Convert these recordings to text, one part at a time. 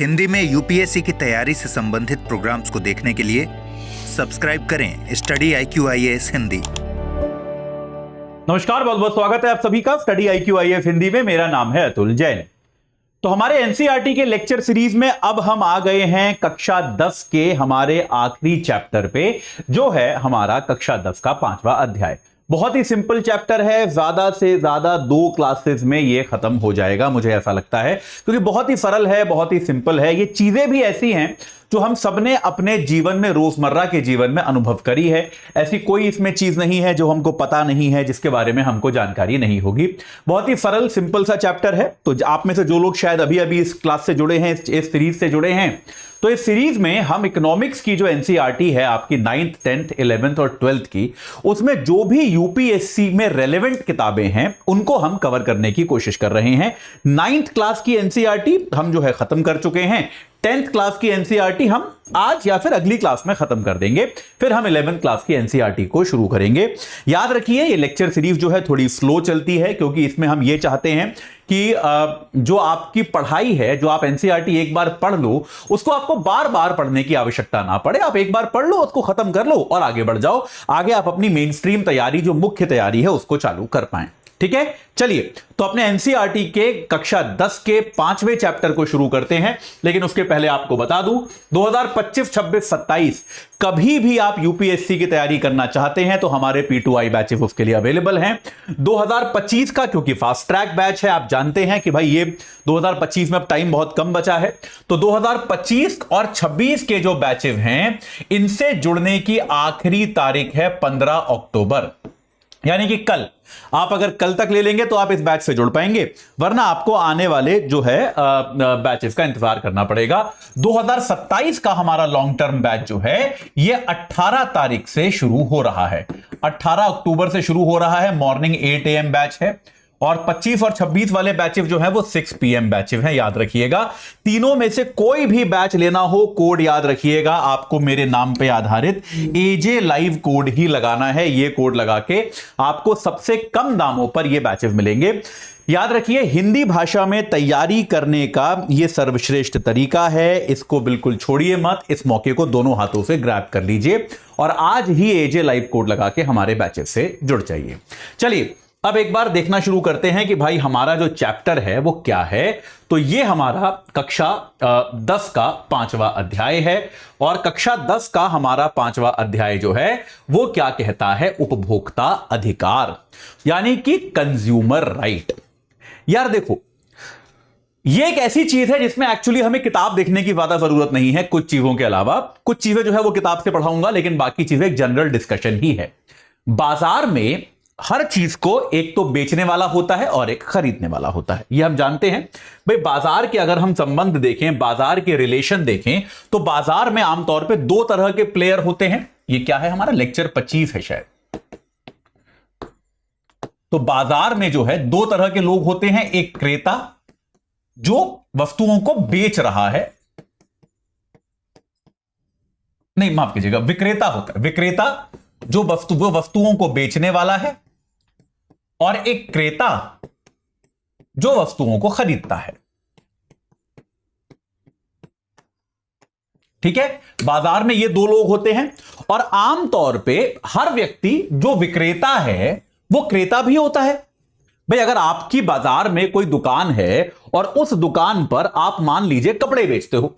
हिंदी में यूपीएससी की तैयारी से संबंधित प्रोग्राम्स को देखने के लिए सब्सक्राइब करें स्टडी IQ IAS हिंदी। नमस्कार, बहुत बहुत स्वागत है आप सभी का स्टडी IQ IAS हिंदी में। मेरा नाम है अतुल जैन। तो हमारे एनसीईआरटी के लेक्चर सीरीज में अब हम आ गए हैं कक्षा 10 के हमारे आखिरी चैप्टर पे, जो है हमारा कक्षा 10 का 5वां अध्याय। बहुत ही सिंपल चैप्टर है, ज्यादा से ज्यादा 2 क्लासेस में ये खत्म हो जाएगा, मुझे ऐसा लगता है, क्योंकि बहुत ही सरल है, बहुत ही सिंपल है। ये चीजें भी ऐसी हैं जो हम सबने अपने जीवन में, रोजमर्रा के जीवन में अनुभव करी है। ऐसी कोई इसमें चीज नहीं है जो हमको पता नहीं है, जिसके बारे में हमको जानकारी नहीं होगी। बहुत ही सरल सिंपल सा चैप्टर है। तो आप में से जो लोग शायद अभी अभी इस क्लास से जुड़े हैं, इस सीरीज से जुड़े हैं, तो इस सीरीज में हम इकोनॉमिक्स की जो एनसीईआरटी है आपकी 9th 10th 11th और 12th की, उसमें जो भी यूपीएससी में रेलेवेंट किताबें हैं उनको हम कवर करने की कोशिश कर रहे हैं। 9th क्लास की एनसीईआरटी हम जो है खत्म कर चुके हैं। 10th क्लास की एनसीईआरटी हम आज या फिर अगली क्लास में खत्म कर देंगे, फिर हम 11th क्लास की एनसीईआरटी को शुरू करेंगे। याद रखिए, ये लेक्चर सीरीज जो है थोड़ी स्लो चलती है, क्योंकि इसमें हम ये चाहते हैं कि जो आपकी पढ़ाई है, जो आप एनसीईआरटी एक बार पढ़ लो, उसको आपको बार बार पढ़ने की आवश्यकता ना पड़े। आप एक बार पढ़ लो, उसको खत्म कर लो और आगे बढ़ जाओ। आगे आप अपनी मेन स्ट्रीम तैयारी, जो मुख्य तैयारी है, उसको चालू कर पाएं। ठीक है, चलिए तो अपने एनसीईआरटी के कक्षा 10 के 5वें चैप्टर को शुरू करते हैं। लेकिन उसके पहले आपको बता दूं, 2025, 26, 27 कभी भी आप यूपीएससी की तैयारी करना चाहते हैं तो हमारे P2I बैचेस उसके लिए अवेलेबल हैं। 2025 का क्योंकि फास्ट ट्रैक बैच है, आप जानते हैं कि भाई ये 2025 में अब टाइम बहुत कम बचा है, तो 2025 और 26 के जो बैचेस हैं, इनसे जुड़ने की आखिरी तारीख है 15 अक्टूबर, यानी कि कल। आप अगर कल तक ले लेंगे तो आप इस बैच से जुड़ पाएंगे, वरना आपको आने वाले जो है बैचेस का इंतजार करना पड़ेगा। 2027 का हमारा लॉन्ग टर्म बैच जो है ये 18 तारीख से शुरू हो रहा है। 18 अक्टूबर से शुरू हो रहा है, मॉर्निंग 8 AM बैच है। और 25 और 26 वाले बैचेस जो है वो 6 PM बैचेस हैं, याद रखिएगा। तीनों में से कोई भी बैच लेना हो, कोड याद रखिएगा, आपको मेरे नाम पे आधारित AJ लाइव कोड ही लगाना है। ये कोड लगा के आपको सबसे कम दामों पर ये बैचेस मिलेंगे। याद रखिए, हिंदी भाषा में तैयारी करने का ये सर्वश्रेष्ठ तरीका है, इसको बिल्कुल छोड़िए मत। इस मौके को दोनों हाथों से ग्रैब कर लीजिए और आज ही AJ लाइव कोड लगा के हमारे बैचेस से जुड़ जाइए। चलिए अब एक बार देखना शुरू करते हैं कि भाई हमारा जो चैप्टर है वो क्या है। तो ये हमारा कक्षा 10 का 5वां अध्याय है, और कक्षा 10 का हमारा 5वां अध्याय जो है वो क्या कहता है, उपभोक्ता अधिकार, यानी कि कंज्यूमर राइट। यार देखो, ये एक ऐसी चीज है जिसमें एक्चुअली हमें किताब देखने की ज्यादा जरूरत नहीं है, कुछ चीजों के अलावा। कुछ चीजें जो है वो किताब से पढ़ाऊंगा, लेकिन बाकी चीजें एक जनरल डिस्कशन ही है। बाजार में हर चीज को एक तो बेचने वाला होता है और एक खरीदने वाला होता है, ये हम जानते हैं। भाई बाजार के अगर हम संबंध देखें, बाजार के रिलेशन देखें, तो बाजार में आमतौर पे 2 तरह के प्लेयर होते हैं। ये क्या है, हमारा लेक्चर 25 है शायद। तो बाजार में जो है 2 तरह के लोग होते हैं। एक क्रेता जो वस्तुओं को बेच रहा है, नहीं माफ कीजिएगा, विक्रेता होता है। विक्रेता जो वस्तुओं को बेचने वाला है, और एक क्रेता जो वस्तुओं को खरीदता है। ठीक है, बाजार में ये 2 लोग होते हैं। और आमतौर पे हर व्यक्ति जो विक्रेता है वो क्रेता भी होता है। भाई अगर आपकी बाजार में कोई दुकान है और उस दुकान पर आप मान लीजिए कपड़े बेचते हो,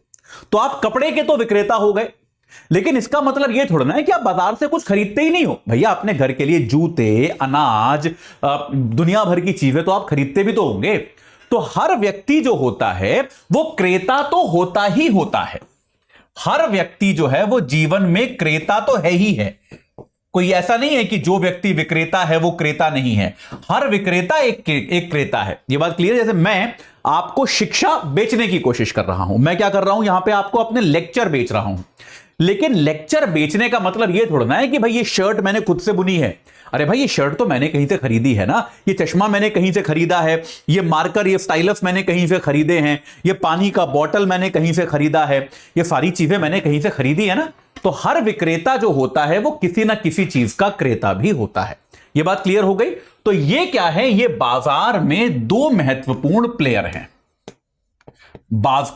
तो आप कपड़े के तो विक्रेता हो गए, लेकिन इसका मतलब यह थोड़ा ना है कि आप बाजार से कुछ खरीदते ही नहीं हो। भैया अपने घर के लिए जूते, अनाज, दुनिया भर की चीजें तो आप खरीदते भी तो होंगे। तो हर व्यक्ति जो होता है वो क्रेता तो होता ही होता है। हर व्यक्ति जो है वो जीवन में क्रेता तो है ही है। कोई ऐसा नहीं है कि जो व्यक्ति विक्रेता है वो क्रेता नहीं है। हर विक्रेता एक क्रेता है। ये बात क्लियर है। जैसे मैं आपको शिक्षा बेचने की कोशिश कर रहा हूं, मैं क्या कर रहा हूं, यहां पे आपको अपने लेक्चर बेच रहा हूं। लेकिन लेक्चर बेचने का मतलब यह थोड़ा ना है कि भाई ये शर्ट मैंने खुद से बुनी है। अरे भाई ये शर्ट तो मैंने कहीं से खरीदी है ना, ये चश्मा मैंने कहीं से खरीदा है, ये मार्कर, ये स्टाइलस मैंने कहीं से खरीदे हैं, ये पानी का बोतल मैंने कहीं से खरीदा है, ये सारी चीजें मैंने कहीं से खरीदी है ना। तो हर विक्रेता जो होता है वो किसी ना किसी चीज का क्रेता भी होता है। ये बात क्लियर हो गई। तो ये क्या है, ये बाजार में 2 महत्वपूर्ण प्लेयर हैं।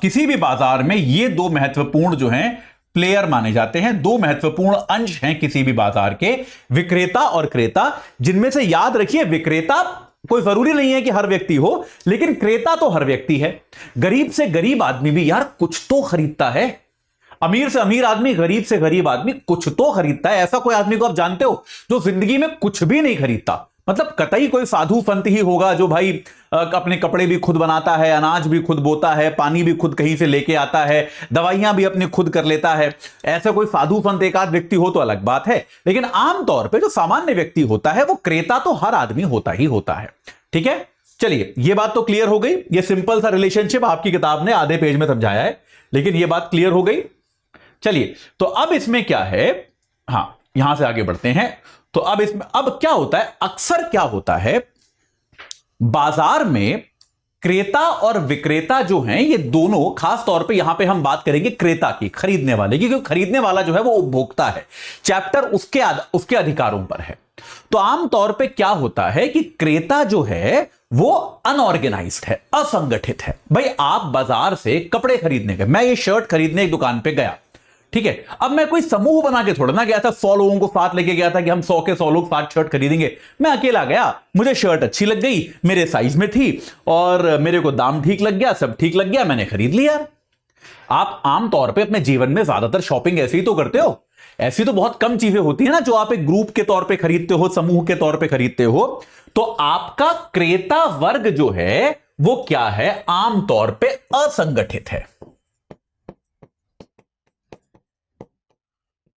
किसी भी बाजार में ये दो महत्वपूर्ण जो हैं प्लेयर माने जाते हैं, दो महत्वपूर्ण अंश हैं किसी भी बाजार के, विक्रेता और क्रेता। जिनमें से याद रखिए, विक्रेता कोई जरूरी नहीं है कि हर व्यक्ति हो, लेकिन क्रेता तो हर व्यक्ति है। गरीब से गरीब आदमी भी यार कुछ तो खरीदता है, अमीर से अमीर आदमी, गरीब से गरीब आदमी कुछ तो खरीदता है। ऐसा कोई आदमी को आप जानते हो जो जिंदगी में कुछ भी नहीं खरीदता? मतलब कतई कोई साधु संत ही होगा जो भाई अपने कपड़े भी खुद बनाता है, अनाज भी खुद बोता है, पानी भी खुद कहीं से लेके आता है, दवाइयां भी अपने खुद कर लेता है। ऐसा कोई साधु संत एक आध व्यक्ति हो तो अलग बात है, लेकिन आमतौर पे जो सामान्य व्यक्ति होता है वो क्रेता तो हर आदमी होता ही होता है। ठीक है, चलिए ये बात तो क्लियर हो गई। ये सिंपल सा रिलेशनशिप आपकी किताब ने आधे पेज में समझाया है, लेकिन ये बात क्लियर हो गई। चलिए, तो अब इसमें क्या है, हां यहां से आगे बढ़ते हैं। तो अब इसमें अब क्या होता है, अक्सर क्या होता है बाजार में, क्रेता और विक्रेता जो हैं ये दोनों, खास तौर पे यहां पे हम बात करेंगे क्रेता की, खरीदने वाले की, क्योंकि खरीदने वाला जो है वो उपभोक्ता है, चैप्टर उसके अधिकारों पर है। तो आमतौर पे क्या होता है कि क्रेता जो है वो अनऑर्गेनाइज्ड है, असंगठित है। भाई आप बाजार से कपड़े खरीदने गए, मैं ये शर्ट खरीदने एक दुकान पे गया, ठीक है, अब मैं कोई समूह बना के थोड़ा ना गया था, 100 लोगों को साथ लेके गया था कि हम 100 के 100 लोग 5 शर्ट खरीदेंगे। मैं अकेला गया, मुझे शर्ट अच्छी लग गई, मेरे साइज में थी और मेरे को दाम ठीक लग गया, सब ठीक लग गया, मैंने खरीद लिया। आप आमतौर पे अपने जीवन में ज्यादातर शॉपिंग ऐसे ही तो करते हो। ऐसी तो बहुत कम चीजें होती है ना जो आप एक ग्रुप के तौर पे खरीदते हो, समूह के तौर पे खरीदते हो। तो आपका क्रेता वर्ग जो है वो क्या है, आमतौर पे असंगठित है।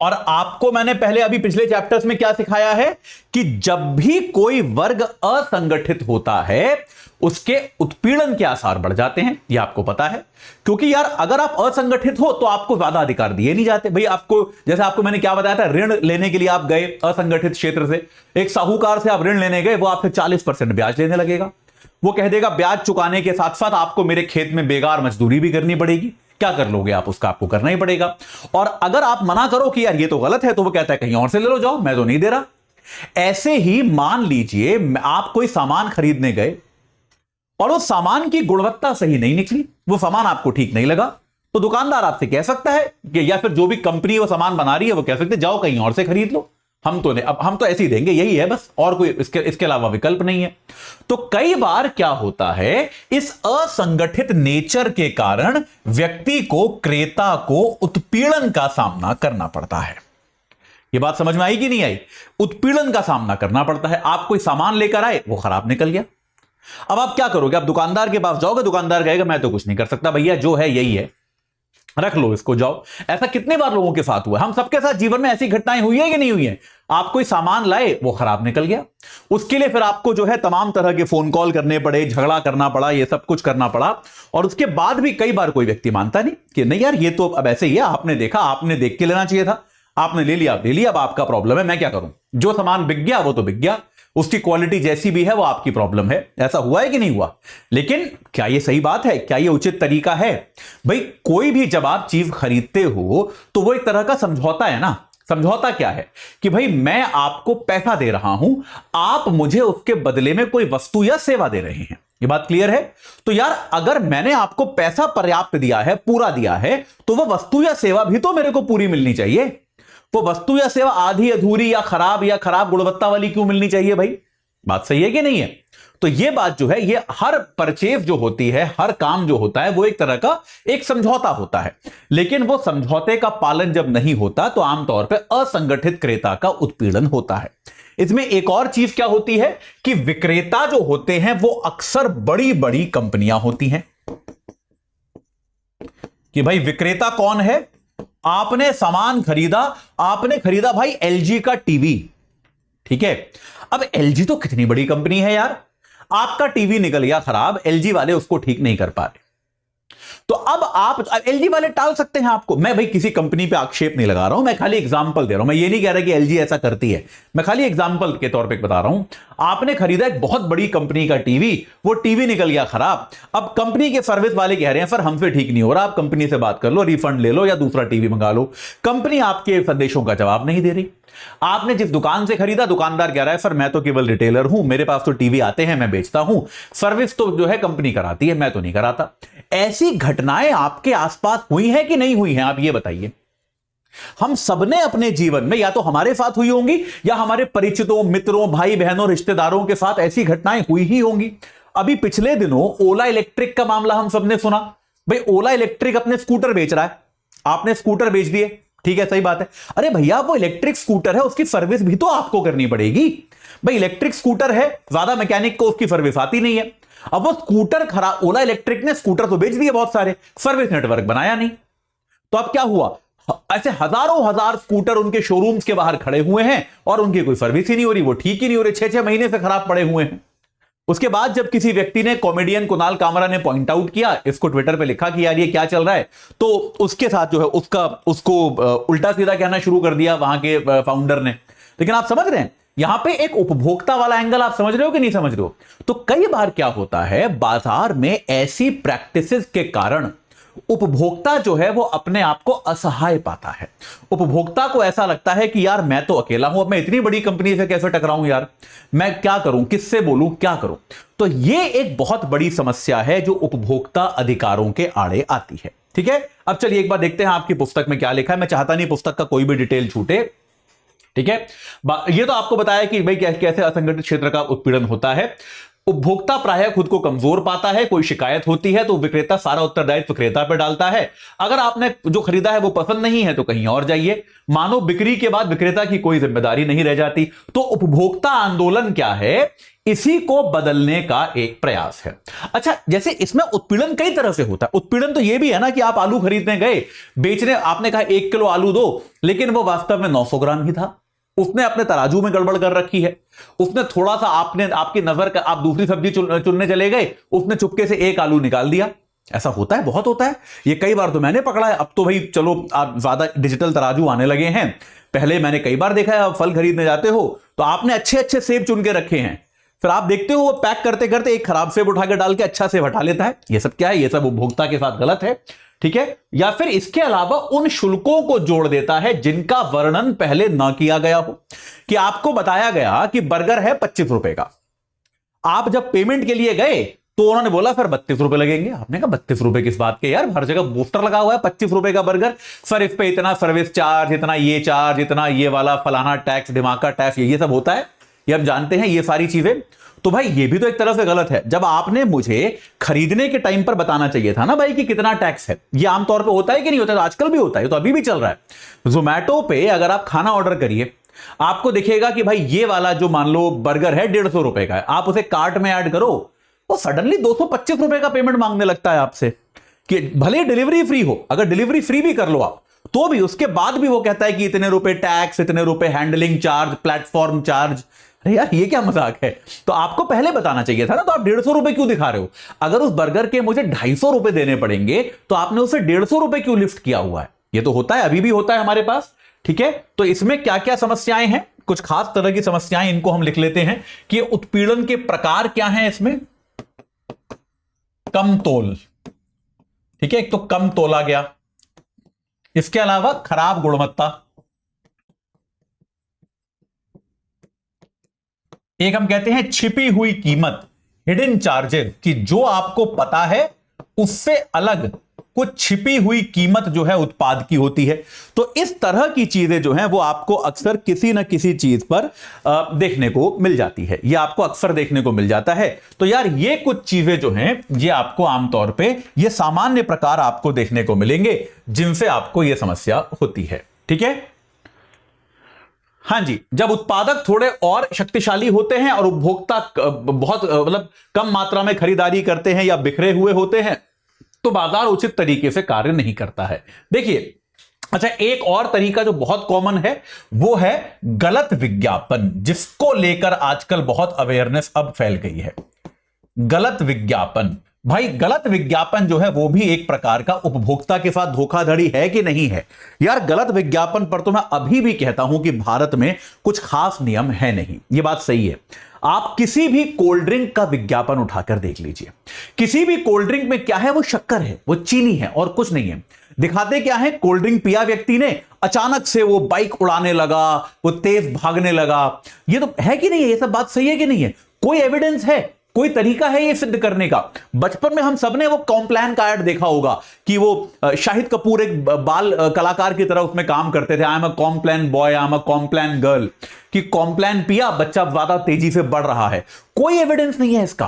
और आपको मैंने पहले अभी पिछले चैप्टर्स में क्या सिखाया है कि जब भी कोई वर्ग असंगठित होता है उसके उत्पीड़न के आसार बढ़ जाते हैं, यह आपको पता है। क्योंकि यार अगर आप असंगठित हो तो आपको ज्यादा अधिकार दिए नहीं जाते। भाई आपको, जैसे आपको मैंने क्या बताया था, ऋण लेने के लिए आप गए असंगठित क्षेत्र से, एक साहूकार से आप ऋण लेने गए, वो आपसे 40% ब्याज लेने लगेगा। वो कह देगा ब्याज चुकाने के साथ साथ आपको मेरे खेत में बेकार मजदूरी भी करनी पड़ेगी। क्या कर लोगे आप उसका, आपको करना ही पड़ेगा। और अगर आप मना करो कि यार ये तो गलत है, तो वो कहता है कहीं और से ले लो जाओ, मैं तो नहीं दे रहा। ऐसे ही मान लीजिए आप कोई सामान खरीदने गए और वो सामान की गुणवत्ता सही नहीं निकली, वो सामान आपको ठीक नहीं लगा, तो दुकानदार आपसे कह सकता है कि, या फिर जो भी कंपनी वो सामान बना रही है वो कह सकते जाओ कहीं और से खरीद लो, हम तो नहीं, अब हम तो ऐसे ही देंगे, यही है बस, और कोई इसके अलावा विकल्प नहीं है। तो कई बार क्या होता है, इस असंगठित नेचर के कारण व्यक्ति को, क्रेता को उत्पीड़न का सामना करना पड़ता है। यह बात समझ में आई कि नहीं आई? उत्पीड़न का सामना करना पड़ता है। आप कोई सामान लेकर आए, वो खराब निकल गया, अब आप क्या करोगे? आप दुकानदार के पास जाओगे, दुकानदार कहेगा मैं तो कुछ नहीं कर सकता भैया, जो है यही है, रख लो इसको, जाओ। ऐसा कितने बार लोगों के साथ हुआ है, हम सबके साथ जीवन में ऐसी घटनाएं हुई है कि नहीं हुई है? आप कोई सामान लाए, वो खराब निकल गया, उसके लिए फिर आपको जो है तमाम तरह के फोन कॉल करने पड़े, झगड़ा करना पड़ा, ये सब कुछ करना पड़ा, और उसके बाद भी कई बार कोई व्यक्ति मानता नहीं कि नहीं यार ये तो अब ऐसे ही है, आपने देखा, आपने देख के लेना चाहिए था, आपने ले लिया, अब आपका प्रॉब्लम है, मैं क्या करूं? जो सामान बिक गया वो तो बिक गया, उसकी क्वालिटी जैसी भी है वो आपकी प्रॉब्लम है। ऐसा हुआ है कि नहीं हुआ? लेकिन क्या ये सही बात है? क्या ये उचित तरीका है? भाई कोई भी जब आप चीज खरीदते हो तो वो एक तरह का समझौता है ना। समझौता क्या है कि भाई मैं आपको पैसा दे रहा हूं, आप मुझे उसके बदले में कोई वस्तु या सेवा दे रहे हैं। ये बात क्लियर है? तो यार अगर मैंने आपको पैसा पर्याप्त दिया है, पूरा दिया है, तो वह वस्तु या सेवा भी तो मेरे को पूरी मिलनी चाहिए। वो वस्तु या सेवा आधी अधूरी या खराब गुणवत्ता वाली क्यों मिलनी चाहिए भाई? बात सही है कि नहीं है? तो ये बात जो है, ये हर परचेज जो होती है, हर काम जो होता है, वो एक तरह का एक समझौता होता है। लेकिन वो समझौते का पालन जब नहीं होता तो आमतौर पर असंगठित क्रेता का उत्पीड़न होता है। इसमें एक और चीज क्या होती है कि विक्रेता जो होते हैं वो अक्सर बड़ी बड़ी कंपनियां होती हैं। कि भाई विक्रेता कौन है? आपने सामान खरीदा, आपने खरीदा भाई एलजी का टीवी, ठीक है। अब एलजी तो कितनी बड़ी कंपनी है यार, आपका टीवी निकल गया खराब, एलजी वाले उसको ठीक नहीं कर पा रहे, तो अब आप एलजी वाले टाल सकते हैं आपको। मैं भाई किसी कंपनी पे आक्षेप नहीं लगा रहा हूं, मैं खाली एग्जांपल दे रहा हूं, मैं ये नहीं कह रहा कि एलजी ऐसा करती है, मैं खाली एग्जांपल के तौर पे बता रहा हूं। आपने खरीदा एक बहुत बड़ी कंपनी का टीवी, वो टीवी निकल गया खराब, अब कंपनी के सर्विस वाले कह रहे हैं सर हमसे ठीक नहीं हो रहा, आप कंपनी से बात कर लो, रिफंड ले लो या दूसरा टीवी मंगा लो। कंपनी आपके संदेशों का जवाब नहीं दे रही। आपने जिस दुकान से खरीदा, दुकानदार कह रहा है सर मैं तो केवल रिटेलर हूं, मेरे पास तो टीवी आते हैं, मैं बेचता हूं, सर्विस तो जो है कंपनी कराती है, मैं तो नहीं कराता। ऐसी घटनाएं आपके आसपास हुई हैं कि नहीं हुई हैं? आप ये बताइए। हम सबने अपने जीवन में या तो हमारे साथ हुई होंगी या हमारे परिचितों, मित्रों, भाई बहनों, रिश्तेदारों के साथ ऐसी घटनाएं हुई ही होंगी। अभी पिछले दिनों ओला इलेक्ट्रिक का मामला हम सबने सुना। भाई ओला इलेक्ट्रिक अपने स्कूटर बेच रहा है, आपने स्कूटर बेच दिए, ठीक है, सही बात है। अरे भैया वो इलेक्ट्रिक स्कूटर है, उसकी सर्विस भी तो आपको करनी पड़ेगी। भाई इलेक्ट्रिक स्कूटर है, ज्यादा मैकेनिक को उसकी सर्विस आती नहीं है। अब वो स्कूटर खराब, ओला इलेक्ट्रिक ने स्कूटर तो बेच दिए बहुत सारे, सर्विस नेटवर्क बनाया नहीं। तो अब क्या हुआ? ऐसे हजारों हजार स्कूटर उनके शोरूम्स के बाहर खड़े हुए हैं और उनकी कोई सर्विस ही नहीं हो रही, वो ठीक ही नहीं हो रही, 6-6 महीने से खराब पड़े हुए हैं। उसके बाद जब किसी व्यक्ति ने, कॉमेडियन कुणाल कामरा ने पॉइंट आउट किया, इसको ट्विटर पे लिखा कि यार ये क्या चल रहा है, तो उसके साथ जो है उसको उल्टा सीधा कहना शुरू कर दिया वहां के फाउंडर ने। लेकिन आप समझ रहे हैं यहां पे एक उपभोक्ता वाला एंगल, आप समझ रहे हो कि नहीं समझ रहे हो? तो कई बार क्या होता है, बाजार में ऐसी प्रैक्टिसेस के कारण उपभोक्ता जो है वो अपने आप को असहाय पाता है। उपभोक्ता को ऐसा लगता है कि यार मैं तो अकेला हूं, अब मैं इतनी बड़ी कंपनी से कैसे टकराऊं यार, मैं क्या करूं, किससे बोलूं, क्या करूं। तो ये एक बहुत बड़ी समस्या है जो उपभोक्ता अधिकारों के आड़े आती है। ठीक है, अब चलिए एक बार देखते हैं आपकी पुस्तक में क्या लिखा है। मैं चाहता नहीं पुस्तक का कोई भी डिटेल छूटे, ठीक है। ये तो आपको बताया कि भाई कैसे असंगठित क्षेत्र का उत्पीड़न होता है। उपभोक्ता प्रायः खुद को कमजोर पाता है, कोई शिकायत होती है तो विक्रेता सारा उत्तरदायित्व विक्रेता पर डालता है। अगर आपने जो खरीदा है वो पसंद नहीं है तो कहीं और जाइए। मानो बिक्री के बाद विक्रेता की कोई जिम्मेदारी नहीं रह जाती। तो उपभोक्ता आंदोलन क्या है? इसी को बदलने का एक प्रयास है। अच्छा, जैसे इसमें उत्पीड़न कई तरह से होता है। उत्पीड़न तो यह भी है ना कि आप आलू खरीदने गए, बेचने आपने कहा 1 किलो आलू दो, लेकिन वो वास्तव में 900 ग्राम ही था। उसने अपने तराजू में गड़बड़ कर रखी है। उसने थोड़ा सा आपकी नजर का, आप दूसरी सब्जी चुनने चले गए, उसने चुपके से 1 आलू निकाल दिया। ऐसा होता है, बहुत होता है ये। कई बार तो मैंने पकड़ा है। अब तो भाई चलो आप ज्यादा डिजिटल तराजू आने लगे हैं, पहले मैंने कई बार देखा है। आप फल खरीदने जाते हो तो आपने अच्छे अच्छे सेब चुन के रखे हैं, फिर आप देखते हो वो पैक करते करते एक खराब सेब उठा के डाल के अच्छा सेब हटा लेता है। ये सब क्या है? ये सब उपभोक्ता के साथ गलत है, ठीक है। या फिर इसके अलावा उन शुल्कों को जोड़ देता है जिनका वर्णन पहले ना किया गया हो। कि आपको बताया गया कि बर्गर है 25 रुपए का, आप जब पेमेंट के लिए गए तो उन्होंने बोला सर 32 रुपए लगेंगे। आपने कहा 32 रुपए किस बात के यार, हर जगह पोस्टर लगा हुआ है 25 रुपए का बर्गर, सर इस पे इतना सर्विस चार्ज, इतना ये चार्ज, इतना ये वाला फलाना टैक्स, दिमाग टैक्स, ये सब होता है, ये हम जानते हैं ये सारी चीजें। तो भाई ये भी तो एक तरह से गलत है। जब आपने मुझे खरीदने के टाइम पर बताना चाहिए था ना भाई कि कितना टैक्स है। ये आमतौर पे होता है कि नहीं होता? तो आजकल भी होता है, तो अभी भी चल रहा है। जोमैटो पे अगर आप खाना ऑर्डर करिए, आपको दिखेगा कि भाई ये वाला जो मान लो बर्गर है 150 रुपए का है, आप उसे कार्ट में ऐड करो, वो सडनली 225 रुपए का पेमेंट मांगने लगता है आपसे। कि भले डिलीवरी फ्री हो, अगर डिलीवरी फ्री भी कर लो आप, तो भी उसके बाद भी वो कहता है कि इतने रुपए टैक्स, इतने रुपए हैंडलिंग चार्ज, प्लेटफॉर्म चार्ज। अरे यार ये क्या मजाक है? तो आपको पहले बताना चाहिए था ना। तो आप 150 रुपए क्यों दिखा रहे हो? अगर उस बर्गर के मुझे 250 रुपए देने पड़ेंगे तो आपने उसे 150 रुपए क्यों लिफ्ट किया हुआ है? ये तो होता है, अभी भी होता है हमारे पास, ठीक है। तो इसमें क्या क्या समस्याएं हैं, कुछ खास तरह की समस्याएं, इनको हम लिख लेते हैं कि उत्पीड़न के प्रकार क्या हैं इसमें। कम तोल, ठीक है, एक तो कम तोला गया। इसके अलावा खराब गुणवत्ता, एक हम कहते हैं छिपी हुई कीमत, हिडन चार्जेस, कि जो आपको पता है उससे अलग कुछ छिपी हुई कीमत जो है उत्पाद की होती है। तो इस तरह की चीजें जो हैं वो आपको अक्सर किसी न किसी चीज पर देखने को मिल जाती है, ये आपको अक्सर देखने को मिल जाता है। तो यार ये कुछ चीजें जो हैं ये आपको आमतौर पे ये सामान्य प्रकार आपको देखने को मिलेंगे जिनसे आपको ये समस्या होती है, ठीक है। हां जी, जब उत्पादक थोड़े और शक्तिशाली होते हैं और उपभोक्ता बहुत मतलब कम मात्रा में खरीदारी करते हैं या बिखरे हुए होते हैं तो बाजार उचित तरीके से कार्य नहीं करता है। देखिए, अच्छा एक और तरीका जो बहुत कॉमन है वो है गलत विज्ञापन, जिसको लेकर आजकल बहुत अवेयरनेस अब फैल गई है। गलत विज्ञापन, भाई गलत विज्ञापन जो है वो भी एक प्रकार का उपभोक्ता के साथ धोखाधड़ी है कि नहीं है? यार गलत विज्ञापन पर तो मैं अभी भी कहता हूं कि भारत में कुछ खास नियम है नहीं, ये बात सही है। आप किसी भी कोल्ड ड्रिंक का विज्ञापन उठाकर देख लीजिए, किसी भी कोल्ड ड्रिंक में क्या है? वो शक्कर है, वो चीनी है और कुछ नहीं है। दिखाते क्या है? कोल्ड ड्रिंक पिया व्यक्ति ने, अचानक से वो बाइक उड़ाने लगा, वो तेज भागने लगा। ये तो है कि नहीं है? ये सब बात सही है कि नहीं है? कोई एविडेंस है? कोई तरीका है ये सिद्ध करने का? बचपन में हम सबने वो कॉम्प्लान का ऐड देखा होगा कि वो शाहिद कपूर एक बाल कलाकार की तरह उसमें काम करते थे, I am a Complan boy, I am a Complan girl, कि कॉम्प्लान पिया बच्चा ज्यादा तेजी से बढ़ रहा है। कोई एविडेंस नहीं है इसका,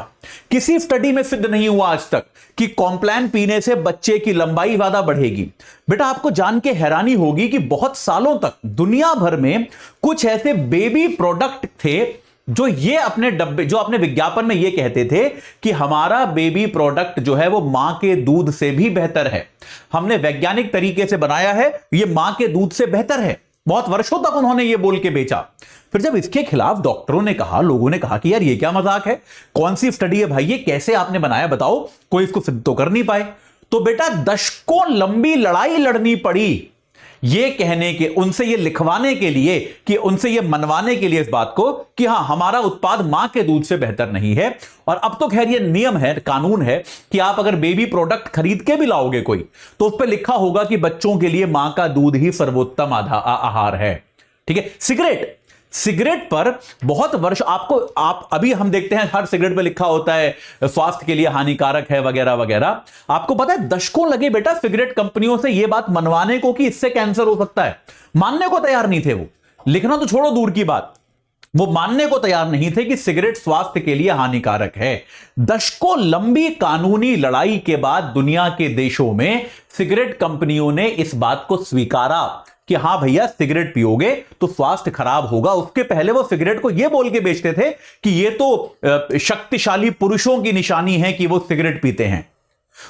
किसी स्टडी में सिद्ध नहीं हुआ आज तक कि कॉम्प्लान पीने से बच्चे की लंबाई ज्यादा बढ़ेगी। बेटा आपको जान के हैरानी होगी कि बहुत सालों तक दुनिया भर में कुछ ऐसे बेबी प्रोडक्ट थे जो ये अपने डब्बे, जो अपने विज्ञापन में ये कहते थे कि हमारा बेबी प्रोडक्ट जो है वो मां के दूध से भी बेहतर है, हमने वैज्ञानिक तरीके से बनाया है, ये मां के दूध से बेहतर है। बहुत वर्षों तक उन्होंने ये बोल के बेचा। फिर जब इसके खिलाफ डॉक्टरों ने कहा, लोगों ने कहा कि यार ये क्या मजाक है, कौन सी स्टडी है भाई, ये कैसे आपने बनाया बताओ, कोई इसको सिद्ध तो कर नहीं पाए। तो बेटा दशकों लंबी लड़ाई लड़नी पड़ी ये कहने के, उनसे ये लिखवाने के लिए, कि उनसे ये मनवाने के लिए इस बात को कि हां हमारा उत्पाद मां के दूध से बेहतर नहीं है। और अब तो खैर ये नियम है, कानून है कि आप अगर बेबी प्रोडक्ट खरीद के भी लाओगे कोई, तो उस पर लिखा होगा कि बच्चों के लिए मां का दूध ही सर्वोत्तम आहार है। ठीक है। सिगरेट पर बहुत वर्ष आप अभी हम देखते हैं हर सिगरेट पे लिखा होता है स्वास्थ्य के लिए हानिकारक है वगैरह वगैरह। आपको पता है दशकों लगे बेटा सिगरेट कंपनियों से यह बात मनवाने को कि इससे कैंसर हो सकता है, मानने को तैयार नहीं थे वो। लिखना तो छोड़ो दूर की बात, वो मानने को तैयार नहीं थे कि सिगरेट स्वास्थ्य के लिए हानिकारक है। दशकों लंबी कानूनी लड़ाई के बाद दुनिया के देशों में सिगरेट कंपनियों ने इस बात को स्वीकारा कि हां भैया सिगरेट पियोगे तो स्वास्थ्य खराब होगा। उसके पहले वो सिगरेट को यह बोल के बेचते थे कि ये तो शक्तिशाली पुरुषों की निशानी है कि वो सिगरेट पीते हैं।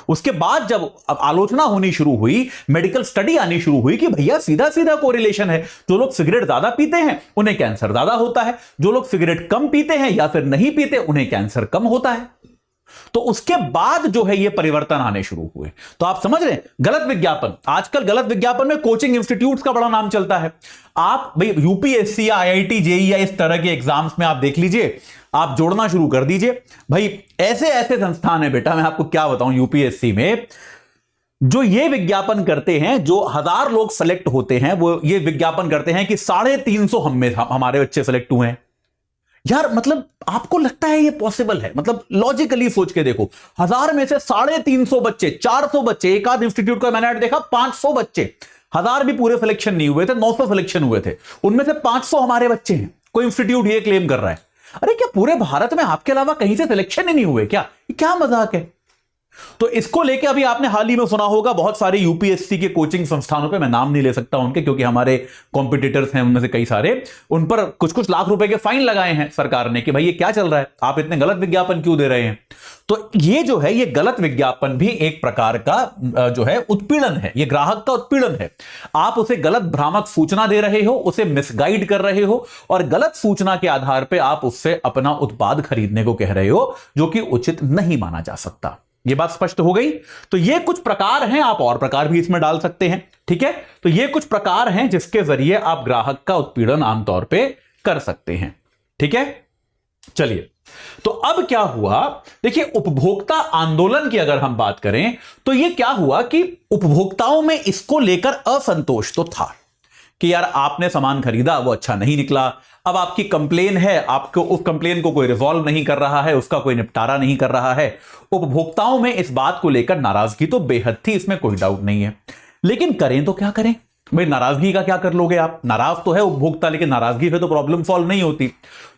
उसके बाद जब आलोचना होनी शुरू हुई, मेडिकल स्टडी आनी शुरू हुई कि भैया सीधा सीधा कोरिलेशन है, जो लोग सिगरेट ज्यादा पीते हैं उन्हें कैंसर ज्यादा होता है, जो लोग सिगरेट कम पीते हैं या फिर नहीं पीते उन्हें कैंसर कम होता है। तो उसके बाद जो है ये परिवर्तन आने शुरू हुए। तो आप समझ रहे हैं गलत विज्ञापन, आजकल गलत विज्ञापन में कोचिंग इंस्टीट्यूट्स का बड़ा नाम चलता है। आप भाई यूपीएससी या आईआईटी जेईई या इस तरह के एग्जाम्स में आप देख लीजिए, आप जोड़ना शुरू कर दीजिए भाई, ऐसे ऐसे संस्थान है बेटा, मैं आपको क्या बताऊं यूपीएससी में जो ये विज्ञापन करते हैं, जो 1000 लोग सेलेक्ट होते हैं वो ये विज्ञापन करते हैं कि 350 हमारे बच्चे सेलेक्ट हुए हैं। यार मतलब आपको लगता है ये पॉसिबल है? मतलब लॉजिकली सोच के देखो, 1000 में से 350 बच्चे, 400 बच्चे, एक आध इंस्टीट्यूट का मैंने देखा 500 बच्चे, 1000 भी पूरे सिलेक्शन नहीं हुए थे, 900 सिलेक्शन हुए थे, उनमें से 500 हमारे बच्चे हैं। कोई इंस्टीट्यूट ये क्लेम कर रहा है। अरे क्या पूरे भारत में आपके अलावा कहीं से सिलेक्शन ही नहीं हुए क्या? क्या मजाक है? तो इसको लेके अभी आपने हाल ही में सुना होगा बहुत सारे यूपीएससी के कोचिंग संस्थानों पे, मैं नाम नहीं ले सकता उनके क्योंकि हमारे कॉम्पिटिटर्स हैं उनमें से कई सारे, उन पर कुछ कुछ लाख रुपए के फाइन लगाए हैं सरकार ने कि भाई ये क्या चल रहा है, आप इतने गलत विज्ञापन क्यों दे रहे हैं। तो ये जो है ये गलत विज्ञापन भी एक प्रकार का जो है उत्पीड़न है, ये ग्राहक का उत्पीड़न है। आप उसे गलत भ्रामक सूचना दे रहे हो, उसे मिसगाइड कर रहे हो और गलत सूचना के आधार पर आप उससे अपना उत्पाद खरीदने को कह रहे हो, जो कि उचित नहीं माना जा सकता। ये बात स्पष्ट हो गई। तो ये कुछ प्रकार हैं, आप और प्रकार भी इसमें डाल सकते हैं। ठीक है, तो ये कुछ प्रकार हैं जिसके जरिए आप ग्राहक का उत्पीड़न आमतौर पे कर सकते हैं। ठीक है, चलिए तो अब क्या हुआ, देखिए उपभोक्ता आंदोलन की अगर हम बात करें तो ये क्या हुआ कि उपभोक्ताओं में इसको लेकर असंतोष तो था कि यार आपने सामान खरीदा वो अच्छा नहीं निकला, अब आपकी कंप्लेन है, आपको उस कंप्लेन को कोई रिजॉल्व नहीं कर रहा है, उसका कोई निपटारा नहीं कर रहा है। उपभोक्ताओं में इस बात को लेकर नाराजगी तो बेहद थी, इसमें कोई डाउट नहीं है। लेकिन करें तो क्या करें भाई, नाराजगी का क्या कर लोगे आप? नाराज तो है उपभोक्ता, लेकिन नाराजगी से तो प्रॉब्लम सॉल्व नहीं होती।